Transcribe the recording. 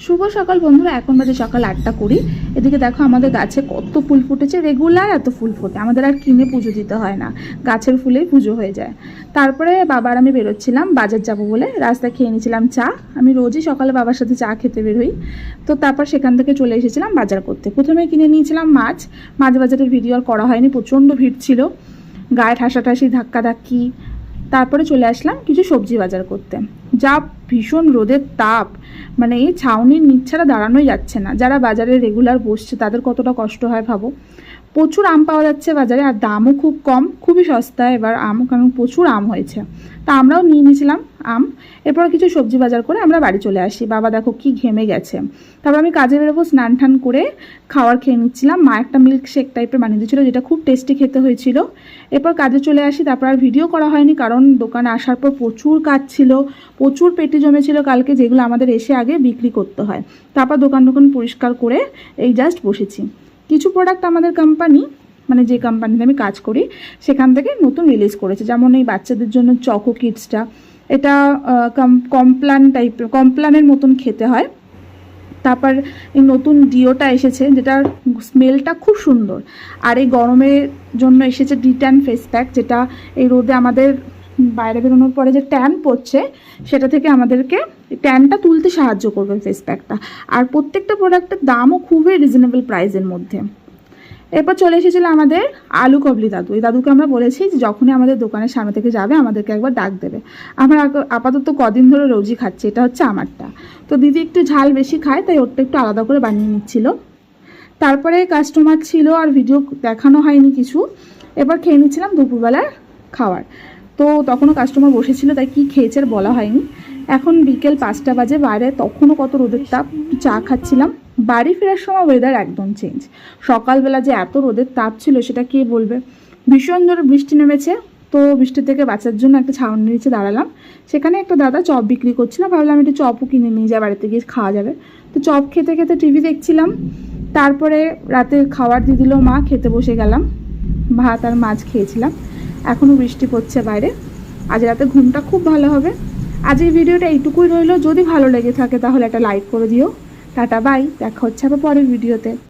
শুভ সকাল বন্ধুরা, এখন বাজে সকাল 8টা 20। এদিকে দেখো আমাদের গাছে কত ফুল ফুটেছে। রেগুলার এত ফুল ফোটে, আমাদের আর কিনে পুজো দিতে হয় না, গাছের ফুলেই পুজো হয়ে যায়। তারপরে বাবার আমি বেরোচ্ছিলাম বাজার যাব বলে, রাস্তায় খেয়ে নিয়েছিলাম চা। আমি রোজই সকালে বাবার সাথে চা খেতে বেরোই। তো তারপর সেখান থেকে চলে এসেছিলাম বাজার করতে। প্রথমে কিনে নিয়েছিলাম মাছ। মাছ বাজারের ভিডিও আর করা হয়নি, প্রচণ্ড ভিড় ছিল, গায়ে ঠাসাঠাসি ধাক্কাধাক্কি। তারপরে চলে আসলাম কিছু সবজি বাজার করতে। যা ভীষণ রোদের তাপ, মানে এই ছাউনির নিচ ছাড়া দাঁড়ানোই যাচ্ছে না। যারা বাজারে রেগুলার বসছে তাদের কতটা কষ্ট হয় ভাবো। প্রচুর আম পাওয়া যাচ্ছে বাজারে, আর দামও খুব কম, খুবই সস্তা এবার আম, কারণ প্রচুর আম হয়েছে। তা আমরাও নিয়ে নিয়েছিলাম আম। এরপর কিছু সবজি বাজার করে আমরা বাড়ি চলে আসি। বাবা দেখো কি ঘেমে গেছে। তারপর আমি কাজে বেরোবো, স্নান টান করে খাবার খেয়ে নিচ্ছিলাম। মা একটা মিল্ক শেক টাইপের বানিয়ে দিয়েছিলো, যেটা খুব টেস্টি খেতে হয়েছিল। এরপর কাজে চলে আসি। তারপর আর ভিডিও করা হয়নি, কারণ দোকানে আসার পর প্রচুর কাজ ছিল, প্রচুর পেটি জমেছিল কালকে, যেগুলো আমাদের এসে আগে বিক্রি করতে হয়। তারপর দোকান পরিষ্কার করে এই জাস্ট বসেছি। কিছু প্রোডাক্ট আমাদের কোম্পানি, মানে যে কোম্পানিতে আমি কাজ করি সেখান থেকে নতুন রিলিজ করেছে। যেমন এই বাচ্চাদের জন্য চকো কিডসটা, এটা কমপ্লান টাইপের, কমপ্লানের মতন খেতে হয়। তারপর এই নতুন ডিওটা এসেছে, যেটার স্মেলটা খুব সুন্দর। আর এই গরমের জন্য এসেছে ডিট্যান ফেস প্যাক, যেটা এই রোদে আমাদের বাইরে বেরোনোর পরে যে ট্যান পড়ছে সেটা থেকে আমাদেরকে ট্যানটা তুলতে সাহায্য করবে ফেস প্যাকটা। আর প্রত্যেকটা প্রোডাক্টের দামও খুবই রিজনেবল প্রাইসের মধ্যে। এরপর চলে এসেছিল আমাদের আলু কাবলি দাদু। এই দাদুকে আমরা বলেছি যে যখনই আমাদের দোকানের সামনে থেকে যাবে আমাদেরকে একবার ডাক দেবে। আমরা আপাতত কদিন ধরে রোজই খাচ্ছি, এটা হচ্ছে আমারটা। তো দিদি একটু ঝাল বেশি খায়, তাই ওরটা একটু আলাদা করে বানিয়ে নিচ্ছিল। তারপরে কাস্টমার ছিল আর ভিডিও দেখানো হয়নি কিছু। এবার খেয়ে নিচ্ছিলাম দুপুরবেলার খাবার। তো তখনও কাস্টমার বসেছিল, তাই কি খেয়েছে আর বলা হয়নি। এখন বিকেল 5টা বাজে, বাইরে তখনও কত রোদের তাপ। চা খাচ্ছিলাম। বাড়ি ফেরার সময় ওয়েদার একদম চেঞ্জ। সকালবেলা যে এত রোদের তাপ ছিল সেটা কে বলবে। ভীষণ জোরে বৃষ্টি নেমেছে। তো বৃষ্টি থেকে বাঁচার জন্য একটা ছাউনির নিচে দাঁড়ালাম। সেখানে একটা দাদা চপ বিক্রি করছিল, ভাবলাম একটু চপও কিনে নিয়ে যাই, বাড়িতে গিয়ে খাওয়া যাবে। তো চপ খেতে খেতে টিভি দেখছিলাম। তারপরে রাতে খাবার দিয়ে দিল মা, খেতে বসে গেলাম। ভাত আর মাছ খেয়েছিলাম। এখনও বৃষ্টি পড়ছে বাইরে। আজ রাতে ঘুমটা খুব ভালো হবে। আজ এই ভিডিওটা এইটুকুই রইলো। যদি ভালো লেগে থাকে তাহলে একটা লাইক করে দিও। টাটা বাই, দেখা হচ্ছে আবার পরের ভিডিওতে।